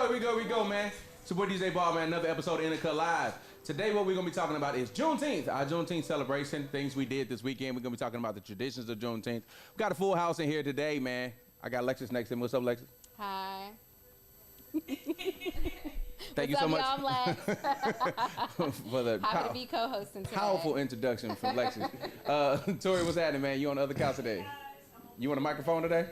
we go, man. It's your boy DJ Ball, man. Another episode of Intercut Live. Today, what we're going to be talking about is Juneteenth, our Juneteenth celebration, things we did this weekend. We're going to be talking about the traditions of Juneteenth. We got a full house in here today, man. I got Lexus next to me. What's up, Lexus? Hi. Thank you so much I'm Lex. for the Happy to be co-hosting today. powerful introduction from Lexus. Tori, what's happening, man? You on the other couch today? You want a microphone today?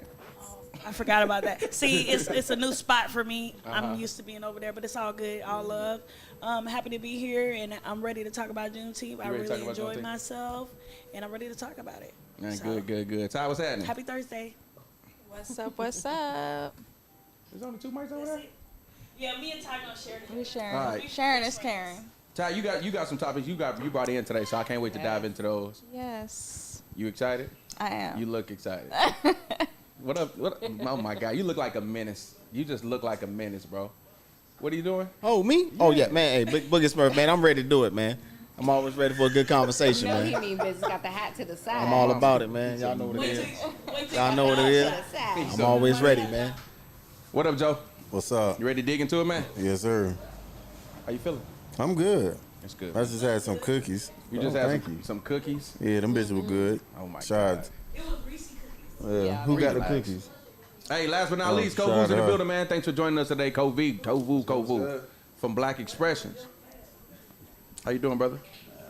I forgot about that. See, it's a new spot for me. I'm used to being over there, but it's all good, all love. Happy to be here, and I'm ready to talk about Juneteenth. I really enjoyed myself, and I'm ready to talk about it. Man, so, good. Ty, what's happening? Happy Thursday. What's up? There's only two mics over there? Yeah, me and Ty gonna share it. We sharing. All right. Sharing is caring. Ty, you got some topics you brought in today, so I can't wait to dive into those. Yes. You excited? I am. You look excited. What up? Oh my God, you look like a menace. You just look like a menace, bro. What are you doing? Oh, me? Oh, yeah, man. Hey, Big Boogie Smurf, man. I'm ready to do it, man. I'm always ready for a good conversation, You know man. he mean business. Got the hat to the side. I'm all about it, man. Y'all know what it is. Y'all know what it is. I'm always ready, man. What up, Joe? What's up? You ready to dig into it, man? Yes, sir. How you feeling? I'm good. That's good. I just had some cookies. You just Oh, had thank you. some cookies? Yeah, them bitches were good. Oh my Shots. It was Reese cookies. Yeah, Who got the relax. cookies? Hey, last but not Oh, least, shout Kovu's in the out. building, man. Thanks for joining us today, Kovu from Black Expressions. How you doing, brother?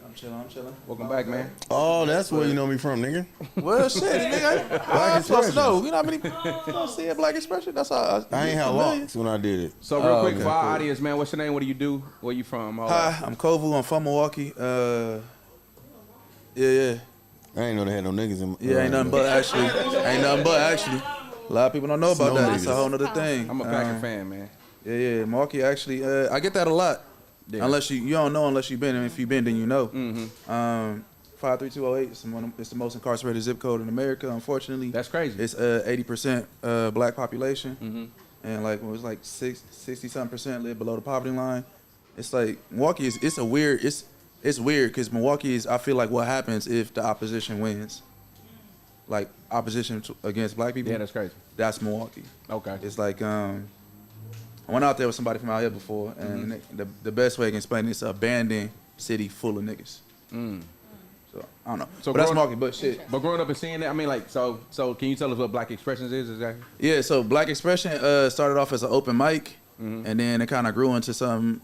I'm chilling. Welcome back, man. Oh, that's where you know me from, nigga. Well, shit, nigga. I'm supposed to know. You know how many people don't see a black expression? That's all. I ain't had locks when I did it. So real quick okay, for our cool. audience, man, what's your name? What do you do? Where you from? All Hi, that. I'm Kovu. I'm from Milwaukee. Yeah. I ain't know they had no niggas in. Yeah, ain't nothing but actually. A lot of people don't know about No that. It's a niggas. whole nother thing. I'm a Packer fan, man. Yeah. Milwaukee actually. I get that a lot. Yeah. Unless you don't know unless you've been. And if you've been, then you know. Mm-hmm. 53208 is the most incarcerated zip code in America. Unfortunately, That's crazy. it's 80% black population. Mm-hmm. And like it was like 60-something% live below the poverty line. It's like Milwaukee is it's weird because Milwaukee is, I feel like, what happens if the opposition wins, like opposition against black people. Yeah, that's crazy. That's Milwaukee. Okay. It's like I went out there with somebody from out here before, and the best way I can explain it, it's an abandoned city full of niggas. So I don't know. So But that's growing- Milwaukee. But shit. But growing up and seeing that, I mean, like, so can you tell us what Black Expressions is exactly? Yeah, so Black Expression started off as an open mic, and then it kind of grew into some,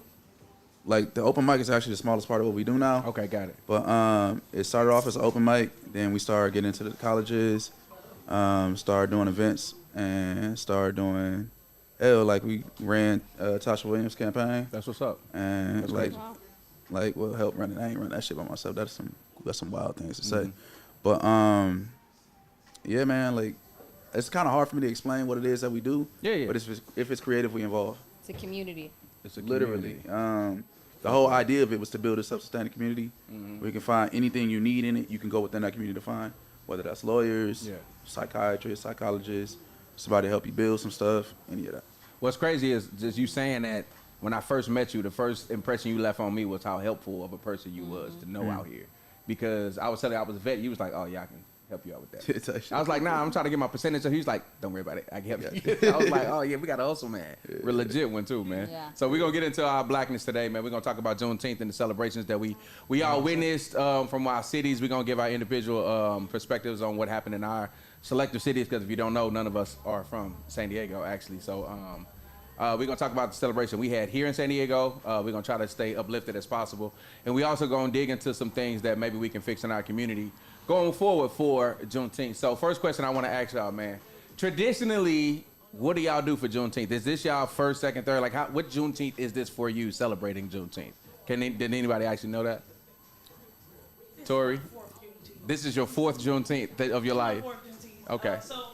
like the open mic is actually the smallest part of what we do now. Okay, got it. But it started off as an open mic, then we started getting into the colleges, started doing events, and started doing, like we ran Tasha Williams' campaign, That's what's up. and That's like, crazy. well, help run it. I ain't run that shit by myself. That's some wild things to say. But yeah, man, like it's kind of hard for me to explain what it is that we do. Yeah. But if it's creative, we involve. It's a community. It's a Literally. community. The whole idea of it was to build a self-sustaining community where you can find anything you need in it. You can go within that community to find, whether that's lawyers, psychiatrists, psychologists, somebody to help you build some stuff, any of that. What's crazy is just you saying that when I first met you, the first impression you left on me was how helpful of a person you was to know out here. Because I was telling you I was a vet, you was like, oh yeah, I can help you out with that. I was like, nah, I'm trying to get my percentage. So he was like, don't worry about it, I can help you. I was like, oh yeah, we got a hustle, man. We're legit one too, man. Yeah. So we're gonna get into our blackness today, man. We're gonna talk about Juneteenth and the celebrations that we all witnessed from our cities. We're gonna give our individual perspectives on what happened in our selective cities, because if you don't know, none of us are from San Diego, actually. So we're going to talk about the celebration we had here in San Diego. We're going to try to stay uplifted as possible. And we also going to dig into some things that maybe we can fix in our community going forward for Juneteenth. So first question I want to ask y'all, man. Traditionally, what do y'all do for Juneteenth? Is this y'all first, second, third? Like, what Juneteenth is this for you celebrating Juneteenth? Did anybody actually know that? Tori? This is your fourth Juneteenth of your life. Okay. So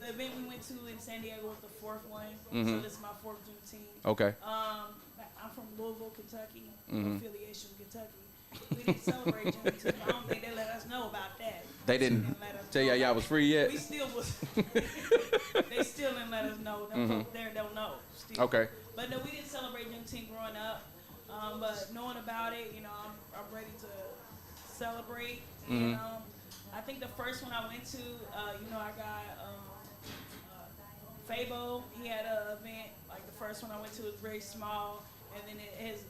the event we went to in San Diego was the fourth one. Mhm. So this is my fourth Juneteenth. Okay. I'm from Louisville, Kentucky. Affiliation with Kentucky. We didn't celebrate Juneteenth. I don't think they let us know about that. They didn't let us tell know. y'all was free yet? We still was. They still didn't let us know. Them folk there don't know. Still. Okay. But no, we didn't celebrate Juneteenth growing up. But knowing about it, you know, I'm ready to celebrate. And I think the first one I went to, you know, I got Fabo, he had an event, like the first one I went to was very small, and then it has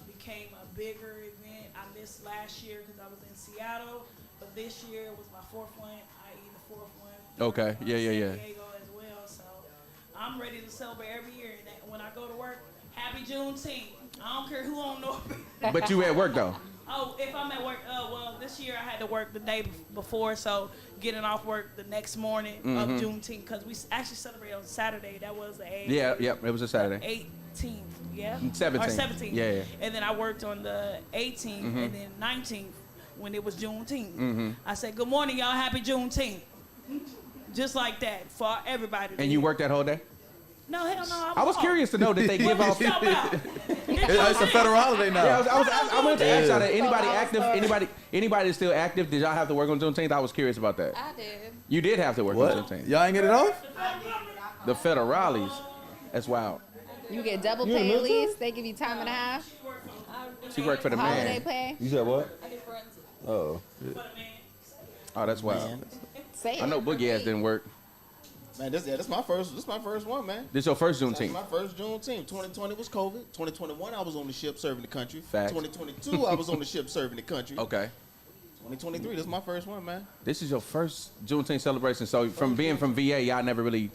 became a bigger event. I missed last year because I was in Seattle, but this year was my fourth one, i.e. the fourth one. Okay, yeah. San Diego as well, so I'm ready to celebrate every year. And when I go to work, happy Juneteenth. I don't care who on know. But you at work though. Oh, if I'm at work, well, this year I had to work the day before, so getting off work the next morning of Juneteenth, because we actually celebrate on Saturday. That was the 8th. Yeah, yep. It was a Saturday. 18th, yeah? 17th. Or 17th. Yeah. And then I worked on the 18th and then 19th when it was Juneteenth. I said, good morning, y'all. Happy Juneteenth. Just like that for everybody. And you worked that whole day? No, hell no. I was curious to know that they give off. It's a federal holiday now. Yeah, I wanted to ask y'all that anybody active, anybody that's still active, did y'all have to work on Juneteenth? I was curious about that. I did. You did have to work What? on Juneteenth. Y'all ain't get it off? The federales. That's wild. You get double pay at least. They give you time and a half. She worked for the Holiday man. pay. You said what? Oh. Oh, that's wild. Man. Say it. I know Boogie ass didn't work. Man, this my first one, man. This your first That's Juneteenth. my first Juneteenth. 2020 was COVID. 2021, I was on the ship serving the country. Facts. 2022, I was on the ship serving the country. Okay. 2023, this is my first one, man. This is your first Juneteenth celebration. So from being from VA, y'all never really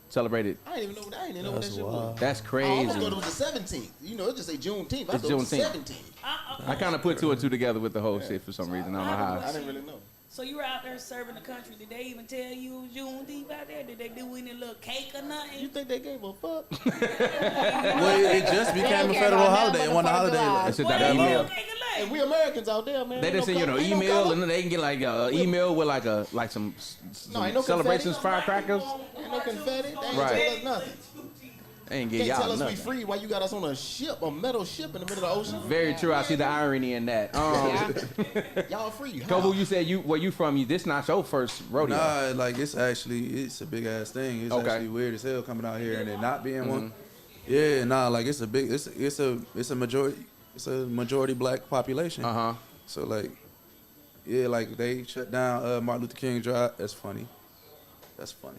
celebrated. I didn't even know what that shit was. That's I crazy. almost thought it was the 17th. You know, it just say Juneteenth. I It's thought it was the Juneteenth. 17th. I kind of put two and two together with the whole shit for some reason. I don't know I how. didn't really know. So you were out there serving the country. Did they even tell you it was Juneteenth out there? Did they do any little cake or nothing? You think they gave a fuck? Well, it just They became don't a care federal about holiday. nothing It wasn't a but holiday. the 4th of July. That's just Well, that they email. do cake and And lay. we Americans out there, man. They just send you an email and then they can get like an email with like some No, ain't no celebrations, confetti. firecrackers. Ain't no confetti. They ain't Right. tell us nothing. They ain't get Can't tell y'all us we nothing. free while you got us on a ship, a metal ship in the middle of the ocean. Very true. I see the irony in that. Y'all free. Kobo, you said where you from? This not your first rodeo. Nah, like it's a big ass thing. It's Okay. actually weird as hell coming out here and it not being one. Yeah, nah, like it's a majority black population. So like, yeah, like they shut down Martin Luther King Drive. That's funny. That's funny.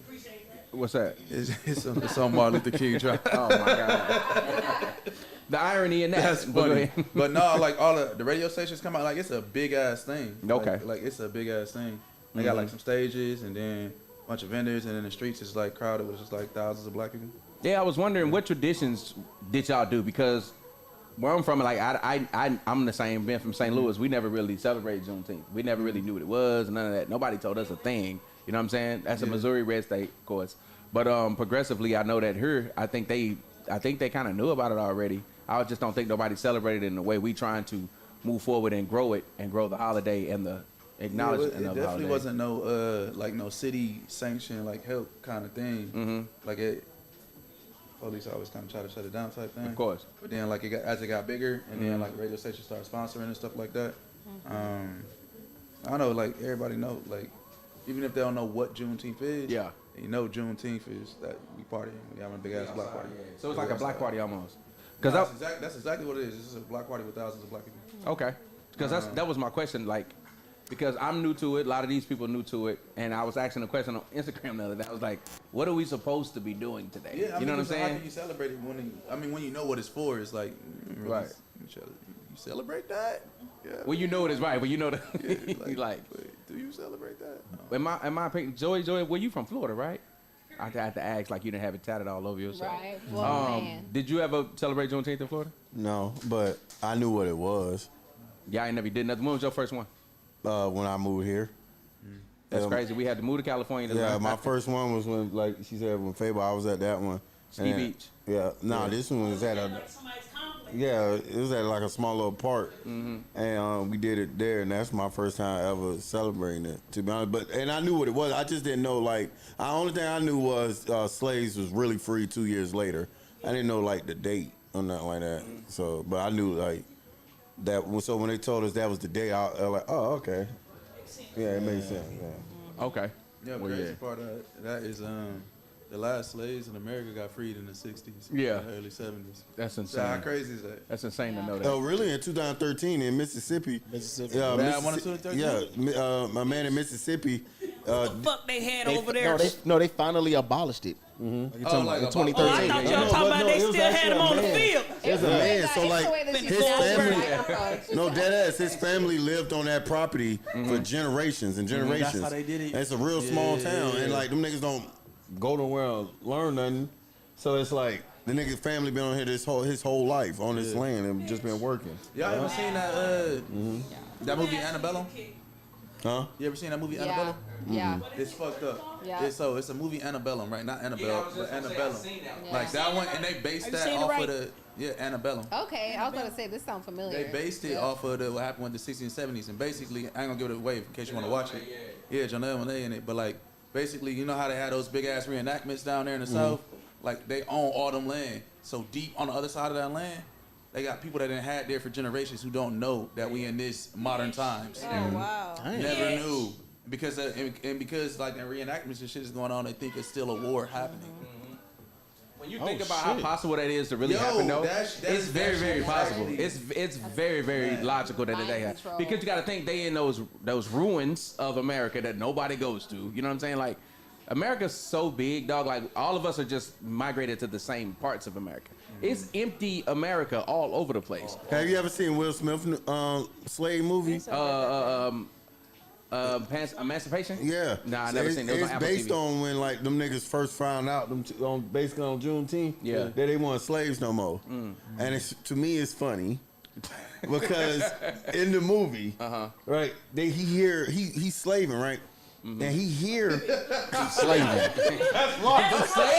What's that? It's on Martin Luther King Drive. Oh my god. The irony in that. That's But go funny. ahead. But no, like all the radio stations come out, like it's a big ass thing. Okay. Like it's a big ass thing. They got like some stages and then a bunch of vendors and then the streets is like crowded with just like thousands of black people. Yeah, I was wondering what traditions did y'all do, because where I'm from, like I'm the same. Being from St. Louis, we never really celebrated Juneteenth. We never really knew what it was, none of that. Nobody told us a thing. You know what I'm saying? That's a Missouri red state, of course. But progressively, I know that here, I think they kind of knew about it already. I just don't think nobody celebrated it in the way we trying to move forward and grow it and grow the holiday and the acknowledgement it of the definitely holiday. wasn't no city sanctioned like help kind of thing. Like police always kind of try to shut it down type thing. Of course. But then like as it got bigger and then like radio stations started sponsoring and stuff like that. I know like everybody know, like even if they don't know what Juneteenth is, Yeah. you know Juneteenth is that we partying. We having a big ass black party. So it's like a black party almost. No, Cause that's exactly what it is. It's just a black party with thousands of black people. okay. Because that was my question. Like, because I'm new to it, a lot of these people are new to it, and I was asking a question on Instagram the other day. I was like, "What are we supposed to be doing today?" Yeah, you know what I'm How saying? can you celebrate it when you know what it's for? It's like really, Right. You celebrate that? Yeah. Well, you know it is right. Well, you know the like. Wait, do you celebrate that? In my opinion, Joey, where you from? Florida, right? I had to ask, like you didn't have it tatted all over yourself. Right. Well, man. Did you ever celebrate Juneteenth in Florida? No, but I knew what it was Yeah, I ain't never did nothing. When was your first one? when I moved here. That's crazy. We had to move to California. To Yeah, learn. my first one was when, like she said, when Fable, I was at that one. Ski And- Beach. Yeah, no, this one was at a. Like somebody's complex. Yeah, it was at like a small little park, and we did it there, and that's my first time ever celebrating it. To be honest, and I knew what it was. I just didn't know like the only thing I knew was slaves was really free 2 years later. I didn't know like the date or nothing like that. So, but I knew like that. So when they told us that was the day, I was like, oh, okay, yeah, it makes sense. Yeah. Okay. Yeah, the Well, crazy yeah. part of that is the last slaves in America got freed in the 60s. Yeah. The early 70s. That's So insane. how crazy is that? That's insane to know that. Oh, really? In 2013 in Mississippi. Mississippi. Yeah, Man, I wanna see Mississippi, it 13? yeah. My man in Mississippi, What the fuck they had over there? They finally abolished it. like in a- 2013. Oh, I thought y'all talking about they still had him on the field. It's a man, so like his family, no, dead ass. His family lived on that property for generations and generations. That's how they did it. And it's a real small town, and like them niggas don't go nowhere and learn nothing. So it's like the nigga family been on here his whole life on this land and just been working. Y'all ever seen that that movie Annabelle? Huh? You ever seen that movie Yeah. Annabelle? Yeah. It's fucked up. Yeah. It's a movie Annabellum, right? Not Annabelle, but Annabellum. Yeah. Like that one, and they based Have you that seen it off right? of the Annabellum. Okay, I was gonna say this sounds familiar. They based it off of what happened with the 60s and 70s, and basically, I ain't gonna give it away in case you want to watch it. Yeah, Janelle Monáe in it, but like basically, you know how they had those big ass reenactments down there in the south? Like they own all them land. So deep on the other side of that land, they got people that didn't had there for generations who don't know that we in this modern times. Oh wow. Never knew. Because because like in reenactments and shit is going on, they think it's still a war happening. When you think about how possible that is to really happen, though, it's very, very possible. It's very, very logical that they have, control. because you got to think they in those ruins of America that nobody goes to. You know what I'm saying? Like, America's so big, dog. Like, all of us are just migrated to the same parts of America. It's empty America all over the place. Have you ever seen Will Smith slave movie? Emancipation? Yeah. Nah, I never seen it. It was It's on Apple based TV. on when like them niggas first found out basically on Juneteenth that they weren't slaves no more. And it's, to me it's funny because in the movie, right, he's slaving, right? And he hear slaving. Slaves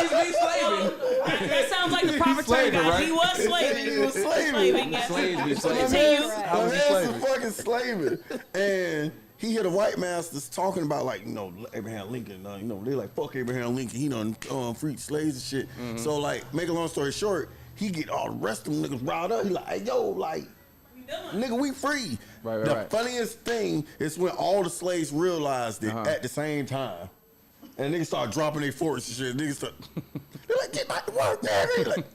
be slaving. That sounds like the proper term, guys. right? He was slaving. He was slaving. Slaving, yeah. Slaves be slaving. Continue. My man's some fucking slaving. And he hear the white masters talking about like, you know, Abraham Lincoln, you know, they like, fuck Abraham Lincoln, he done freed slaves and shit. So like, make a long story short, he get all the rest of them niggas riled up. He like, hey, yo, like, nigga, we free. The funniest thing is when all the slaves realized it at the same time. And niggas start dropping their forks and shit. Niggas start, they're like, get back to work, nigga. Like,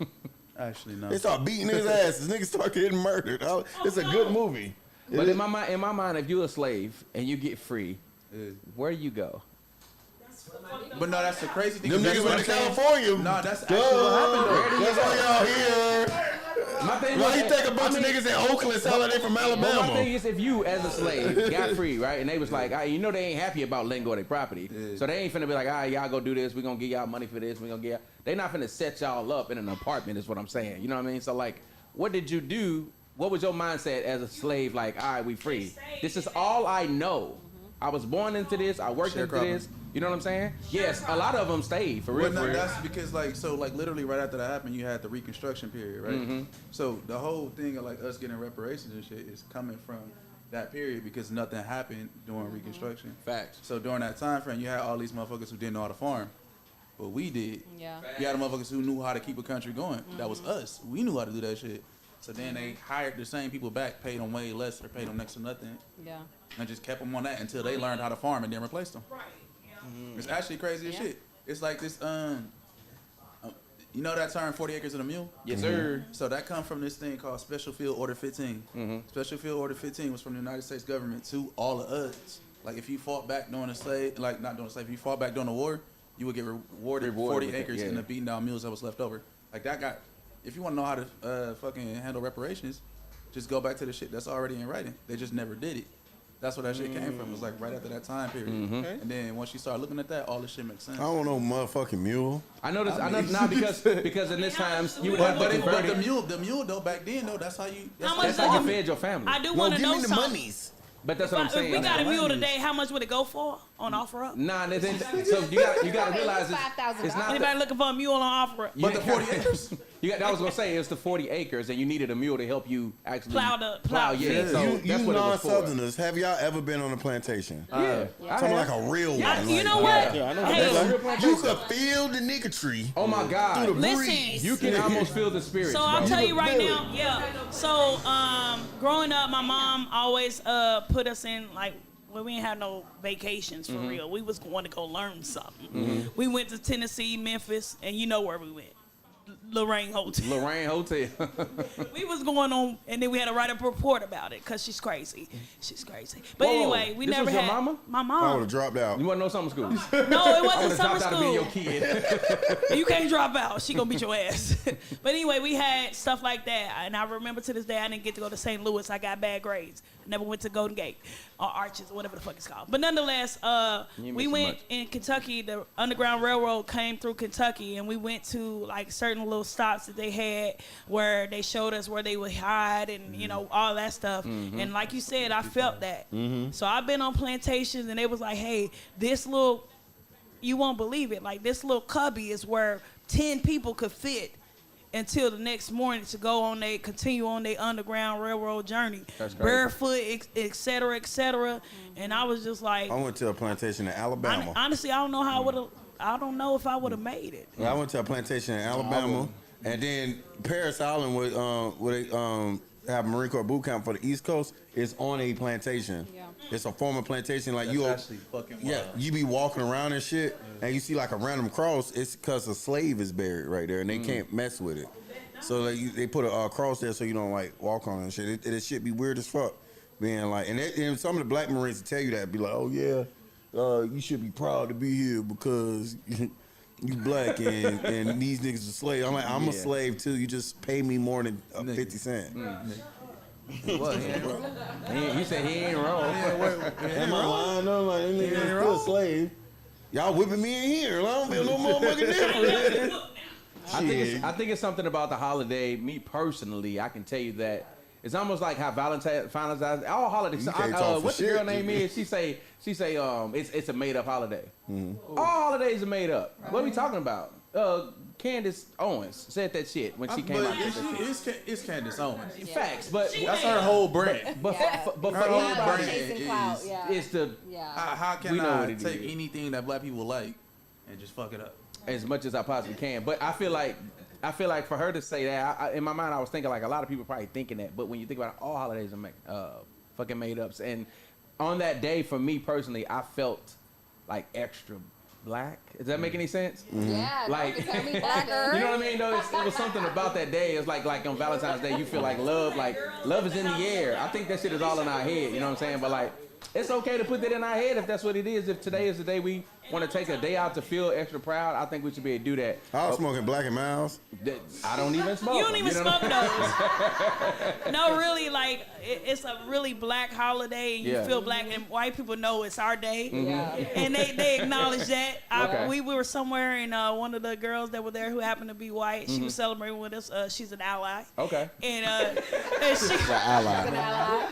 Actually, no. they start beating his asses. Niggas start getting murdered. It's a good movie. But in my mind, if you're a slave and you get free, where do you go? But no, that's the crazy thing. Them That's niggas what went to I'm saying. California. No, that's actually what happened though. That's why y'all here. My thing Why is, you think a bunch of niggas in Oakland selling they from But my thing Alabama? is, if you as a slave got free, right, and they was like, you know, they ain't happy about letting go of their property, so they ain't finna be like, y'all go do this, we gonna give y'all money for this, we gonna give y'all. They not finna set y'all up in an apartment, is what I'm saying. You know what I mean? So like, what did you do? What was your mindset as a slave? Like, all right, we free. This is all I know. I was born into this. I worked into this. You know what I'm saying? Yes, a lot of them stayed for real. Well, no, that's because like literally right after that happened, you had the Reconstruction period, right? So the whole thing of like us getting reparations and shit is coming from that period because nothing happened during Reconstruction. Facts. So during that time frame, you had all these motherfuckers who didn't know how to farm, but we did. Yeah. You had motherfuckers who knew how to keep a country going. That was us. We knew how to do that shit. So then they hired the same people back, paid them way less or paid them next to nothing, Yeah. and just kept them on that until they learned how to farm and then replaced them. Right. It's actually crazy as shit. It's like this, you know that term 40 acres and a mule? Yes, sir. So that come from this thing called Special Field Order 15. Special Field Order 15 was from the United States government to all of us. Like if you fought back during the slave, like not during the slave, if you fought back during the war, you would get rewarded 40 with it, acres and the beaten down mules that was left over. Like that got, if you want to know how to fucking handle reparations, just go back to the shit that's already in writing. They just never did it. That's where that shit came from. It was like right after that time period. And then once you start looking at that, all this shit makes sense. I don't know motherfucking mule. I know this. I know now because in this times you would have to But convert the mule though back then though, that's how you. How much That's how you fed your family. I do want to give know me the something. monies. But that's what I'm If saying. we got a mule today, how much would it go for on OfferUp? Nah, so you got to realize it's not. Anybody looking for a mule on OfferUp? But the 40 acres. I was gonna say it's the 40 acres, and you needed a mule to help you actually Plow. Yeah, so You that's what it was for. non-Southerners, have y'all ever been on a plantation? Yeah, Talking like a real one. Yeah, you like, know what? Yeah, I know. Hey, You could feel the nigga tree. Oh my God! Through the listen. breeze. You can almost feel the spirit. So I'll tell you right now, yeah. So growing up, my mom always put us in like, well, we ain't had no vacations for real. We was going to go learn something. We went to Tennessee, Memphis, and you know where we went. Lorraine Hotel. Lorraine Hotel. We was going on, and then we had to write a report about it because she's crazy. She's crazy. But Whoa, anyway, we this never was had your mama? my I would mom. have dropped out. You want to know summer school? No, it wasn't I summer would have dropped out of being school. your kid. You can't drop out. She gonna beat your ass. But anyway, we had stuff like that, and I remember to this day I didn't get to go to St. Louis. I got bad grades. I never went to Golden Gate or Arches or whatever the fuck it's called. But nonetheless, we went in Kentucky. The Underground Railroad came through Kentucky, and we went to like certain little stops that they had where they showed us where they would hide and you know all that stuff. And like you said, I felt that. So I've been on plantations, and they was like, hey, this little, you won't believe it, like this little cubby is where 10 people could fit until the next morning to go on continue on their Underground Railroad journey. That's crazy. Barefoot, et cetera, et cetera. And I was just like, I went to a plantation in Alabama. honestly, I don't know how I don't know if I would have made it. I went to a plantation in Alabama, and then Paris Island, where they have Marine Corps boot camp for the East Coast, is on a plantation. Yeah. It's a former plantation. Like That's actually fucking wild. yeah, you be walking around and shit, and you see like a random cross. It's because a slave is buried right there, and they can't mess with it. So like, they put a cross there so you don't like walk on it and shit. It shit be weird as fuck, being like, and some of the black Marines will tell you that, be like, oh yeah, you should be proud to be here because you black and these niggas are slaves. I'm like, I'm a slave too. You just pay me more than 50 cents. What? You said he ain't wrong. Am I lying? I'm like, this nigga still a slave. Y'all whipping me in here. I don't feel no motherfucking different. I think it's something about the holiday. Me personally, I can tell you that it's almost like how Valentine's all holidays. You can't talk for What the shit, girl name dude. is? She say it's a made up holiday. All holidays are made up. What are we talking about? Candace Owens said that shit when she came out. It's Candace Owens. Facts, but That's her whole brand. but Yeah. for Her whole anybody, brand Chasing clout, yeah. it's the Yeah. How can We know I what it take is. anything that black people like and just fuck it up? as much as I possibly can. But I feel like for her to say that, in my mind, I was thinking like a lot of people probably thinking that. But when you think about it, all holidays are fucking made ups. And on that day, for me personally, I felt like extra black. Does that make any sense? Yeah, Like, don't tell me blacker. You know what I mean? Though it was something about that day. It's like on Valentine's Day, you feel like love is in the air. I think that shit is all in our head. You know what I'm saying? But like, it's okay to put that in our head if that's what it is. If today is the day we want to take a day out to feel extra proud, I think we should be able to do that. I was smoking Black and Miles. I don't even smoke. You don't even them, know smoke what those. No, really, like it's a really black holiday, and you Yeah. feel black, and white people know it's our day, Yeah. and they acknowledge that. Okay. We were somewhere, and one of the girls that were there who happened to be white, she was celebrating with us. She's an ally, Okay. and she. Ally.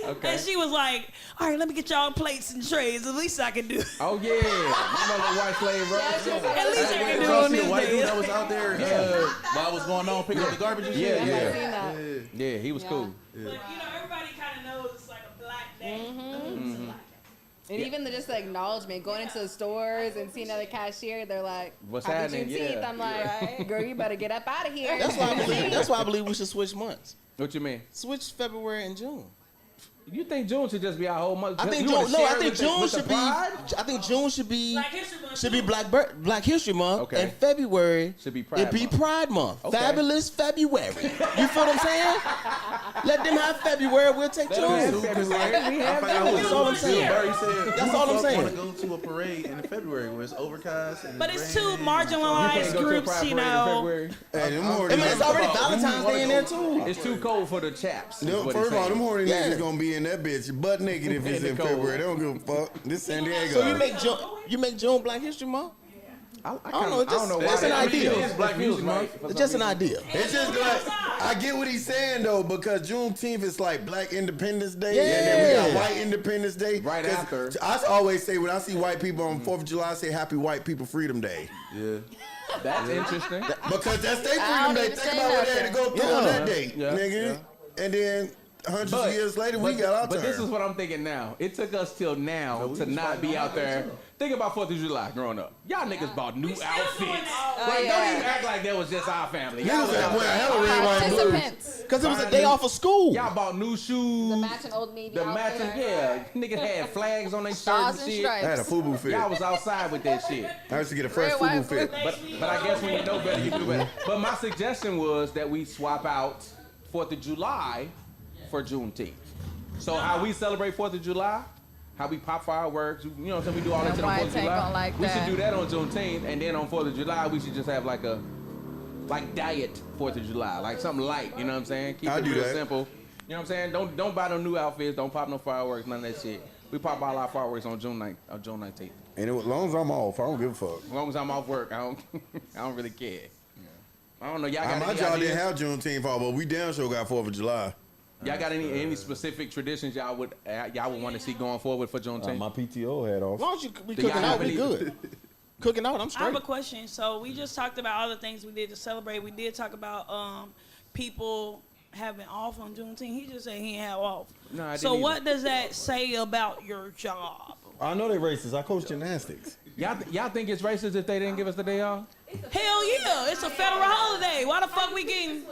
Okay. And she was like, "All right, let me get y'all plates and trays. At least I can do. Oh yeah, my little white slave, bro. At least I can do Y'all on see the this white dude day." that was out there while I was going on picking up the garbage and shit? I've Yeah. seen that. Yeah, he was cool. But you know, everybody kind of knows it's like a black day. And even just the acknowledgement, going into the stores and seeing another cashier, they're like, What's Happy happening? Juneteenth. Yeah. I'm like, girl, you better get up out of here. That's why I believe we should switch months. What you mean? Switch February and June. You think June should just be our whole month? I think You wanna June. No, share I think with the- June with the should be. pride? I think June should be. Black History Month Should be too. Black History Month, Okay. and February Should be Pride It'd be Month. Pride Month. Okay. Fabulous February. You feel what I'm saying? Let them have February. We'll take June. That's all I'm saying. That's all I'm saying. I want to go to a parade in February where it's overcast. And But it's raining. two marginalized groups, you know. Hey, them horny I mean, it's niggas- already Valentine's Day in there too. It's too cold for the chaps. is Them- what First he's of all, them saying. horny Yeah. niggas gonna be in that bitch butt naked if it's In the in cold. February. They don't give a fuck. This San Diego. So you make June Black History Month? I don't know, I don't know why. just an that- idea. It is Black Music Month. It's just an idea. It's just like I get what he's saying though, because Juneteenth is like Black Independence Day, and then we Yeah. got White Independence Day. Right 'Cause after. I always say when I see white people on 4th of July, I say Happy White People Freedom Day, Yeah. That's interesting. because that's their I freedom don't day. even Think say about what they had to go through on Yeah. that day, Yeah. nigga. And then hundreds of years later, we got our But turn. this is what I'm thinking now. It took us till now to not be out there. Think about 4th of July growing up. Y'all niggas bought new outfits. doing Like, yeah. don't even act like that was just our family. Y'all Niggas was that out wear there. hella red, white, and blue. Participants. Because it was a day off of school. Y'all bought new shoes. The matching Old Navy outfit. Yeah. Niggas had flags on their shirts Stars and and shit. I had a stripes. FUBU fit. Y'all was outside with that shit. I used to get a fresh Red, white, FUBU fit. But I guess when you know better, you do better. But my suggestion was that we swap out 4th of July for Juneteenth. So how we celebrate 4th of July, how we pop fireworks, you know what I'm saying? We do all that shit on 4th of White July. tank like We that. should do that on Juneteenth, and then on 4th of July, we should just have like diet 4th of July, like something light, you know what I'm saying? Keep I'll it do real that. simple. You know what I'm saying? Don't buy no new outfits, don't pop no fireworks, none of that shit. We pop all our fireworks on June 19th. And as long as I'm off, I don't give a fuck. As long as I'm off work, I don't really care. I don't know. Y'all got My any job ideas? didn't have Juneteenth off, but we damn sure got 4th of July. Y'all got any specific traditions y'all would want to see going forward for Juneteenth? My PTO had off. As long as you be Do y'all cooking out, have we any- good. Cooking out, I'm I have straight. a question. So we just talked about all the things we did to celebrate. We did talk about people having off on Juneteenth. He just said he ain't have off. No, I So didn't what does that say about your job? I know they racist. I coach gymnastics. Y'all think it's racist if they didn't give us the day off? Hell yeah, it's a federal holiday. Why the fuck we getting?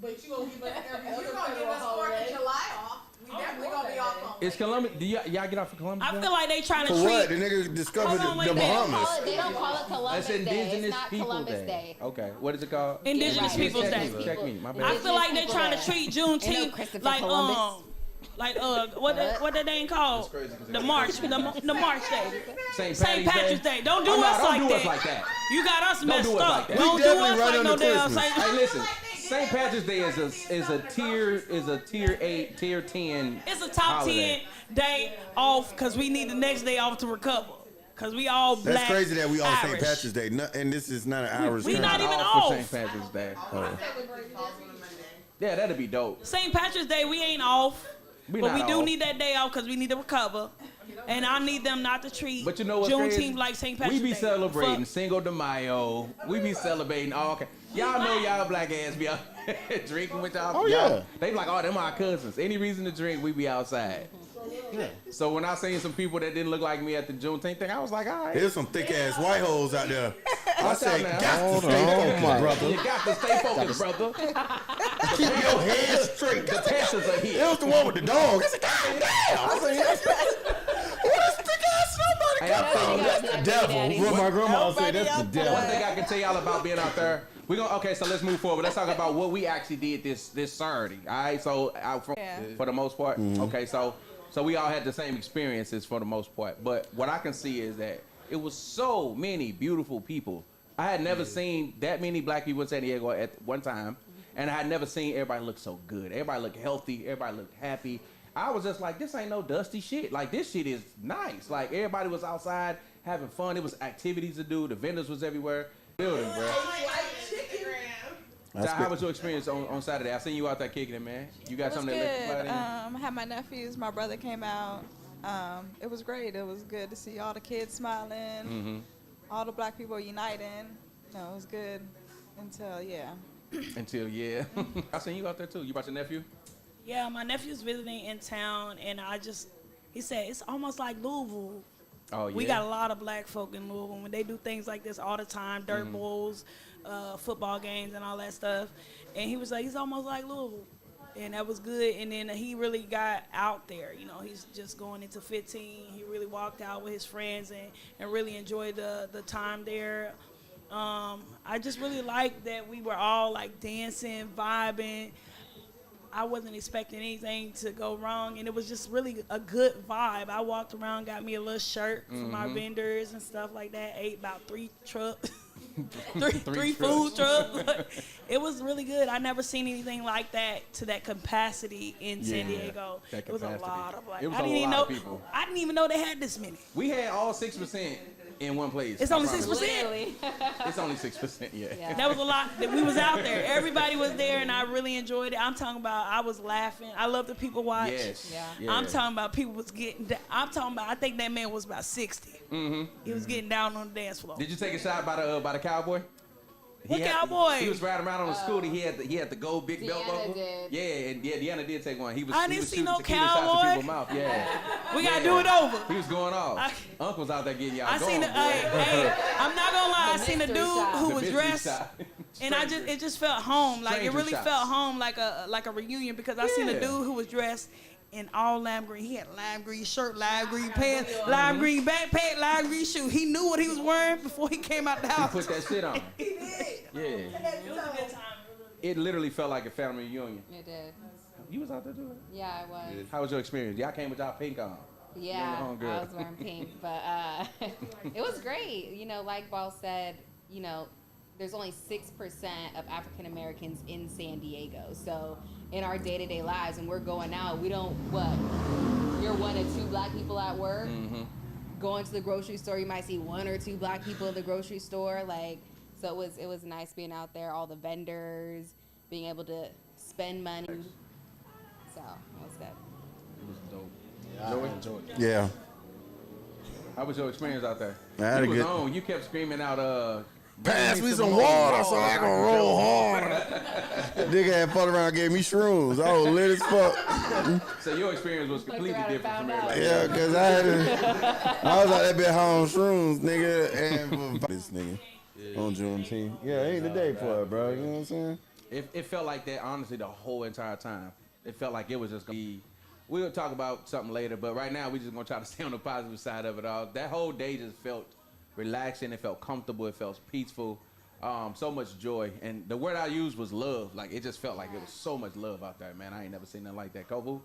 But you gonna give us every other federal holiday. July off. We definitely gonna be off on. It's Columbus. Do y'all get off for Columbus? I Day? feel like they trying to For what? The treat. nigga discovered Hold on, the wait a minute. Bahamas. They don't call it Columbus That's Day. Indigenous It's not People Columbus Day. Day. Okay, what is it called? Indigenous Right. Peoples Check Day. me, check me. My I bad. feel like they People trying Day. to treat Ain't no Juneteenth Christopher like Columbus. what that thing called? The March Day. St. Patrick's Day. Don't do Oh, no, us don't like do that. us like that. You got us messed do us up. like that. Don't We do definitely us right like no under damn Christmas. St. Hey, listen. St. Patrick's Day is a tier 8, tier 10. It's a top holiday. 10 day off because we need the next day off to recover. Because we all black. That's crazy that we on St. Irish. Patrick's Day, and this is not an Irish We country. not even for off. St. Patrick's Day. Yeah, that'd be dope. St. Patrick's Day, we ain't off. We but not we do off. need that day off because we need to recover. And I need them not to treat But you know what's Juneteenth crazy? like St. Patrick's We Day. be celebrating Fuck. Cinco de Mayo. We be celebrating all kind. Y'all know y'all black ass be out drinking with y'all. Oh, y'all- yeah. They be like, oh, them our cousins. Any reason to drink, we be outside. Yeah. So when I seen some people that didn't look like me at the Juneteenth thing, I was like, all right. There's some thick ass white hoes out there. I Watch say, out now. got to Hold stay on, focused, Mike. brother. You got to stay focused, brother. Keep your head straight. The Panthers are It here. was the one with the dog. I said, God damn. I said, what is thick ass somebody? Hey, I'm telling you, That's the devil. What my grandma said, that's the one devil. thing I can tell y'all about being out there. Okay, so let's move forward. Let's talk about what we actually did this Saturday. All right, so for the most part, okay, so we all had the same experiences for the most part. But what I can see is that it was so many beautiful people. I had never seen that many black people in San Diego at one time, and I had never seen everybody look so good. Everybody looked healthy. Everybody looked happy. I was just like, this ain't no dusty shit. Like, this shit is nice. Like, everybody was outside having fun. It was activities to do. The vendors was everywhere. Building, bro. That's How good. was your experience on Saturday? I seen you out there kicking it, man. You got It was something good. that electrified in you? I had my nephews. My brother came out. It was great. It was good to see all the kids smiling, all the black people uniting. No, it was good until Until, yeah. I seen you out there, too. You brought your nephew? Yeah, my nephew's visiting in town, and he said, it's almost like Louisville. Oh, yeah. We got a lot of black folk in Louisville. When they do things like this all the time, dirt bowls, football games, and all that stuff. And he was like, it's almost like Louisville. And that was good. And then he really got out there. You know, he's just going into 15. He really walked out with his friends and really enjoyed the time there. I just really liked that we were all like dancing, vibing. I wasn't expecting anything to go wrong, and it was just really a good vibe. I walked around, got me a little shirt from our vendors and stuff like that, ate about 3 trucks, three food trucks. It was really good. I never seen anything like that to that capacity in San Diego. that It was a capacity. lot of black. It was I a didn't even lot know. of people. I didn't even know they had this many. We had all 6% in one place. It's I only promise. 6%. Literally. It's only 6%, yeah. That was a lot. That we was out there. Everybody was there, and I really enjoyed it. I'm talking about. I was laughing. I love the people watch. Yes. Yeah. I'm talking about people was getting. I'm talking about. I think that man was about 60. He was getting down on the dance floor. Did you take a shot by the cowboy? What cowboy? He was riding around on a scooter. He had the gold big belt Deanna buckle. did. Yeah, Deanna did take one. I didn't see no cowboy. People's mouth. Yeah. We gotta do it over. He was going off. Uncle's out there getting y'all going. Hey, I'm not gonna lie. I seen a dude who The was mystery dressed, shop. and it just felt home. Like it Stranger really shots. felt home, like a reunion, because I seen a Yeah. dude who was dressed in all lime green. He had lime green shirt, lime green pants, lime green backpack, lime green shoe. He knew what he was wearing before he came out the He house. put that shit on. He did. Yeah. It was a good time. It literally felt like a family reunion. It did. You was out there doing it? Yeah, I was. How was your experience? Y'all came with y'all pink on. Yeah, Your homegirl. I was wearing pink, but it was great. You know, like Ball said, you know, there's only 6% of African Americans in San Diego. So in our day-to-day lives, when we're going out, we don't, you're 1 or 2 black people at work. Mm-hmm. Going to the grocery store, you might see 1 or 2 black people in the grocery store. Like, so it was nice being out there, all the vendors, being able to spend money. So it was good. It was dope. I enjoyed it. Yeah. How was your experience out there? I had You a was good- on. You kept screaming out, Pass me some water so I can roll hard. Nigga had fucked around and gave me shrooms. I was lit as fuck. So your experience was completely around and different from found out. everybody. Yeah, cause I was out that bit high on shrooms, nigga, and this nigga on Juneteenth. Yeah, ain't the day for it, bro. You know what I'm saying? It felt like that, honestly, the whole entire time. It felt like it was just going to be, we'll talk about something later, but right now we're just going to try to stay on the positive side of it all. That whole day just felt relaxing. It felt comfortable. It felt peaceful. So much joy. And the word I used was love. Like, it just felt like it was so much love out there, man. I ain't never seen nothing like that. Kovu,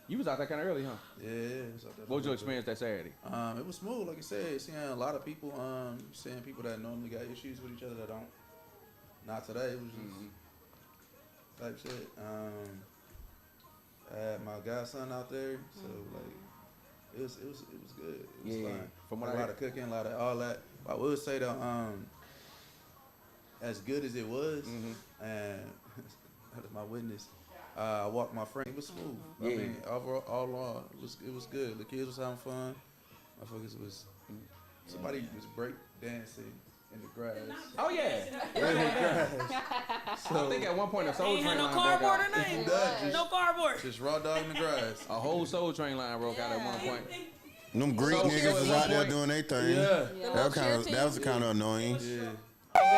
you was out there kind of early, huh? Yeah, it was out there. What was your experience that Saturday? It was smooth, like I said. Seeing a lot of people, seeing people that normally got issues with each other that don't. Not today. It was just type shit. I had my godson out there, so like it was good. It was Yeah, fun. from what a I lot heard. of cooking, a lot of all that. But I would say though, as good as it was, and that is my witness. I walked my friend. It was smooth. Yeah. I mean, overall, all along, it was good. The kids was having fun. Motherfuckers was. Somebody was break dancing in the grass. Oh, yeah. I think at one point a Soul Ain't Train had no line broke out. cardboard or nothing. No cardboard. Just raw dog in the grass. A whole Soul Train line broke out at one point. Them Greek So, niggas was out there point- doing their thing. Yeah. That was kind of annoying. Yeah.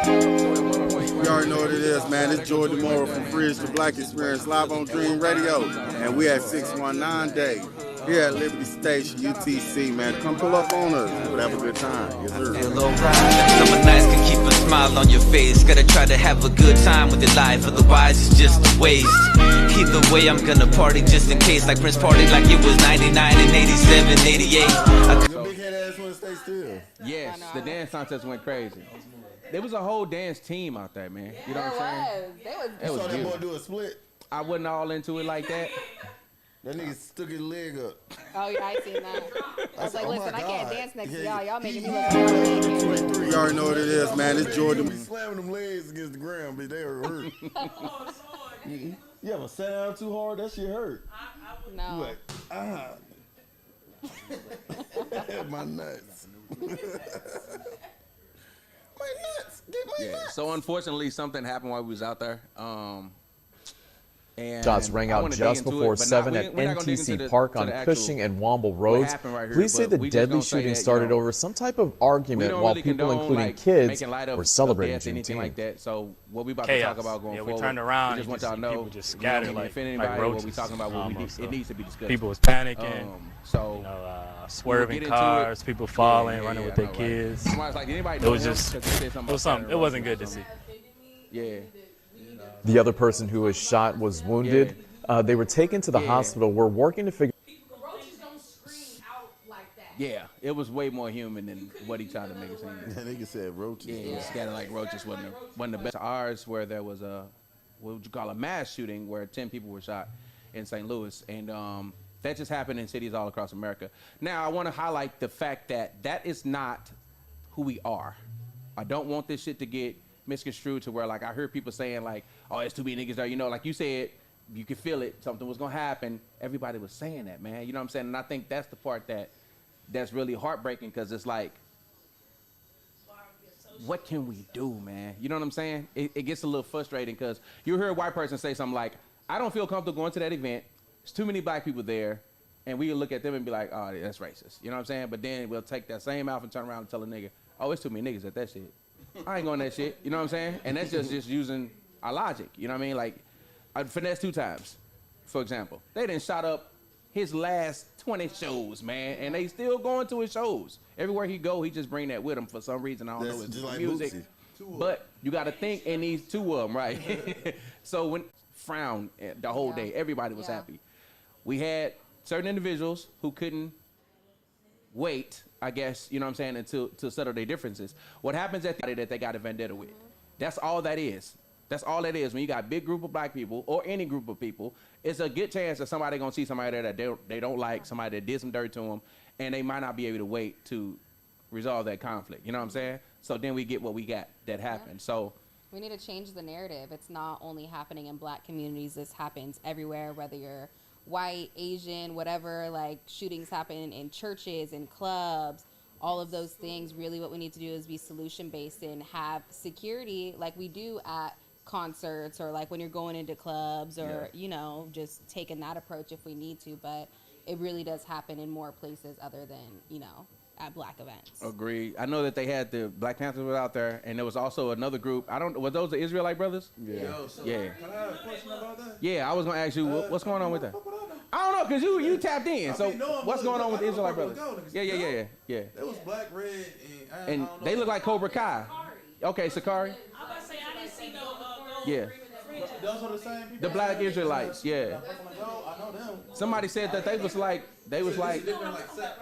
You already know what it is, man. It's Joy DeMora from Bridge to Black Experience live on Dream Radio. And we at 619 Day here at Liberty Station, UTC, man. Come pull up on us. We'll have a good time. Yes, sir. Summer nights can keep a smile on your face. Gotta try to have a good time with your life, otherwise it's just a waste. Either way, I'm gonna party just in case. Like Prince partied like it was 99 and 87, 88. Your big head ass wanna stay still. Yes, the dance contest went crazy. There was a whole dance team out there, man. You know what I'm saying? They It was was Saw that boy beautiful. do a split. I wasn't all into it like that. That nigga stuck his leg up. Oh yeah, I seen that. I was like, oh listen, my I can't God. dance next to Yeah, y'all. Y'all making me he- look bad. 23. You already know what it is, man. It's Joy He DeMora. slamming them legs against the ground, bitch. They were hurt. You ever sat down too hard? That shit hurt. You No. like, ah. My nuts. My nuts. Get my Yeah. nuts. So unfortunately, something happened while we was out there. And Shots rang I out wanna dig just into before it, but 7 we're at not gonna dig into NTC Park to on the actual Cushing and Womble what Roads. happened right here, Police say but the we just deadly gonna say shooting that, you started know, over some type of we argument don't while really people, condone, including like, kids, making light of were celebrating death, anything Juneteenth. like that. So what we about Chaos. to talk about going Yeah, we forward, turned around, we just you want just y'all to see know, people just we don't scattered mean to like offend like anybody, what we roaches, talking about, what we almost, it so. needs to be discussed. People was panicking, So you know, we'll swerving get into cars, it. people falling, Yeah, running yeah, with I their know, right? kids. Somebody's like, anybody It know was him? just, 'Cause he said something it was about something. It wasn't good to see. Yeah. The other person who was shot was wounded. They were taken to the hospital. We're working to figure. Roaches don't scream out like that. Yeah, it was way more human than what he tried to make it seem. That nigga said roaches. Yeah, scattered like roaches wasn't the best. Ours, where there was a, what would you call a mass shooting, where 10 people were shot in St. Louis, and that just happened in cities all across America. Now, I want to highlight the fact that that is not who we are. I don't want this shit to get misconstrued to where, like, I heard people saying, like, oh, it's too many niggas there. You know, like you said, you could feel it. Something was going to happen. Everybody was saying that, man. You know what I'm saying? And I think that's the part that's really heartbreaking, because it's like, what can we do, man? You know what I'm saying? It gets a little frustrating because you hear a white person say something like, I don't feel comfortable going to that event. There's too many black people there. And we look at them and be like, oh, that's racist. You know what I'm saying? But then we'll take that same outfit and turn around and tell a nigga, oh, it's too many niggas at that shit. I ain't going to that shit. You know what I'm saying? And that's just using our logic. You know what I mean? Like, I finessed 2 times, for example. They done shot up his last 20 shows, man, and they still going to his shows. Everywhere he go, he just bring that with him for some reason. I don't know. It's just like music. Bootsy. But you got to think in these 2 of them, right? So when frown the whole day, everybody was happy. We had certain individuals who couldn't wait, I guess, you know what I'm saying, until to settle their differences. What happens at the end that they got a vendetta with? That's all that is. That's all it is. When you got a big group of black people or any group of people, it's a good chance that somebody gonna see somebody there that they don't like, somebody that did some dirt to them, and they might not be able to wait to resolve that conflict. You know what I'm saying? So then we get what we got that happened. So we need to change the narrative. It's not only happening in black communities. This happens everywhere, whether you're white, Asian, whatever. Like, shootings happen in churches, in clubs, all of those things. Really what we need to do is be solution-based and have security like we do at concerts or like when you're going into clubs or, you know, just taking that approach if we need to. But it really does happen in more places other than, you know, at black events. Agreed. I know that they had the Black Panthers was out there, and there was also another group. I don't. Were those the Israelite brothers? Yeah. Yo, so Yeah. Can I have a question about that? Yeah, I was gonna ask you what's going on with that. I don't know, cause you tapped in. So what's going on with the Israelite brothers? Yeah. They was black, red, and And I don't know. they look like Cobra Kai. Okay, Sakari. I'm about to say I didn't see no gold. Yeah. Those are the same people. The black Israelites. Yeah. I know them. Somebody said that they was like. Different, like, sect,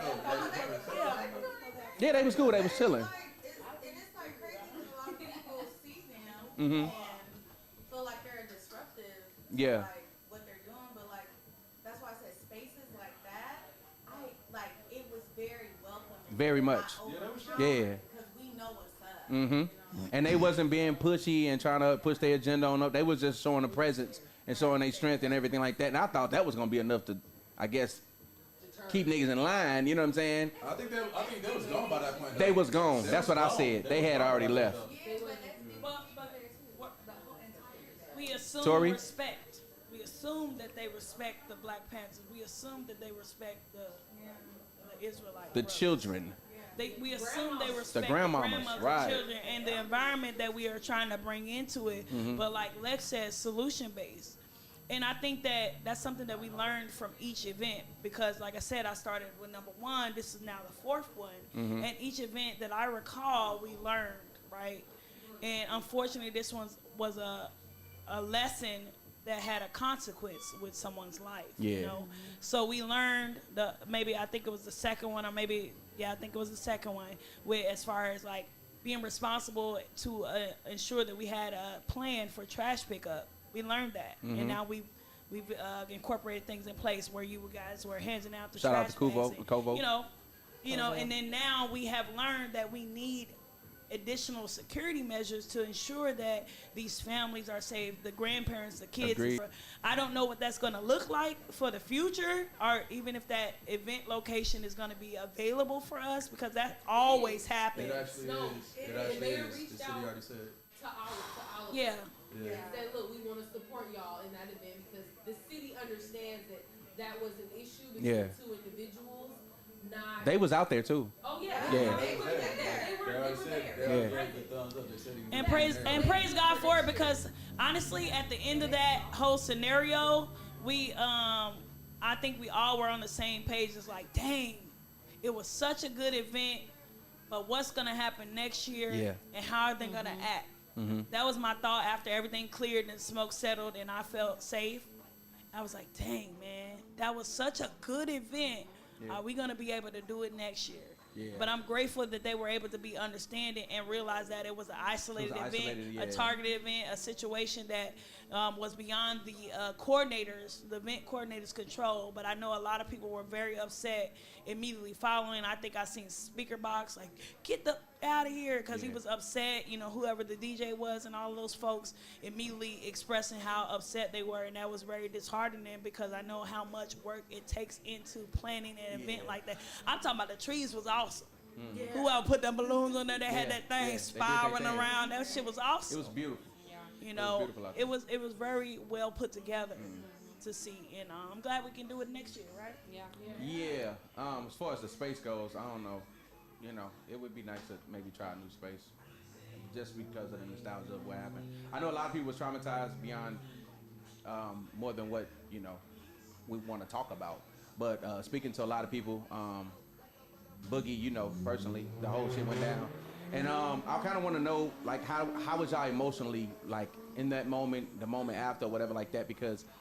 Yeah, they was cool. They was chilling. It is like crazy because a lot of people see them Mhm. and feel like they're disruptive to Yeah. like what they're doing, but like that's why I said spaces like that, it was very welcome. Very much. Yeah. Because we know what's up. Mhm. And they wasn't being pushy and trying to push their agenda on up. They was just showing the presence and showing their strength and everything like that. And I thought that was gonna be enough to, I guess, keep niggas in line. You know what I'm saying? I think they was gone by that point. They was gone. That's what I said. They had already left. We assume Tory? respect. We assume that they respect the Black Panthers. We assume that they respect the Israelites. The children. We assume they respect The grandmamas, right. the children, and the environment that we are trying to bring into it. Mhm. But like Lex says, solution based. And I think that that's something that we learned from each event because, like I said, I started with number 1. This is now the 4th one. Mhm. And each event that I recall, we learned, right? And unfortunately, this one was a lesson that had a consequence with someone's life. Yeah. You know? So we learned I think it was the second one, or I think it was the second one, with as far as like being responsible to ensure that we had a plan for trash pickup. We learned that, Mhm. and now we've incorporated things in place where you guys were handing out the Shout out trash to Kuvo, bags and, Kovo. you know, and then now we have learned that we need additional security measures to ensure that these families are safe, the grandparents, the kids. Agreed. I don't know what that's going to look like for the future, or even if that event location is going to be available for us, because that always happens. It actually is. It actually is. The city already said. To all of Yeah. us. Yeah. And said, look, we want to support y'all in that event because the city understands that was an issue between Yeah. 2 individuals. Not. They was out there too. Oh yeah. Yeah. They were there. They were there. And praise God for it, because honestly, at the end of that whole scenario, I think we all were on the same page. It's like, dang, it was such a good event, but what's gonna happen next year? Yeah. And how are they gonna act? Mhm. That was my thought after everything cleared and the smoke settled and I felt safe. I was like, dang, man, that was such a good event. Yeah. Are we gonna be able to do it next year? Yeah. But I'm grateful that they were able to be understanding and realize that it was an isolated event, yeah. a targeted event, a situation that was beyond the coordinators, the event coordinators' control. But I know a lot of people were very upset immediately following. I think I seen Speaker Box like, get the out of here, because he was upset. You know, whoever the DJ was and all of those folks immediately expressing how upset they were, and that was very disheartening because I know how much work it takes into planning an event like that. I'm talking about the trees was awesome. Whoever put them balloons on there, they had that thing they did spiraling their thing. around. That shit was awesome. It was beautiful. You know, beautiful out there. it was very well put together to see, and I'm glad we can do it next year, right? Yeah. As far as the space goes, I don't know. You know, it would be nice to maybe try a new space, just because of the nostalgia of what happened. I know a lot of people was traumatized beyond more than what we want to talk about. But speaking to a lot of people, Boogie, personally, the whole shit went down. And I kind of want to know, like, how was y'all emotionally, like, in that moment, the moment after, whatever like that, because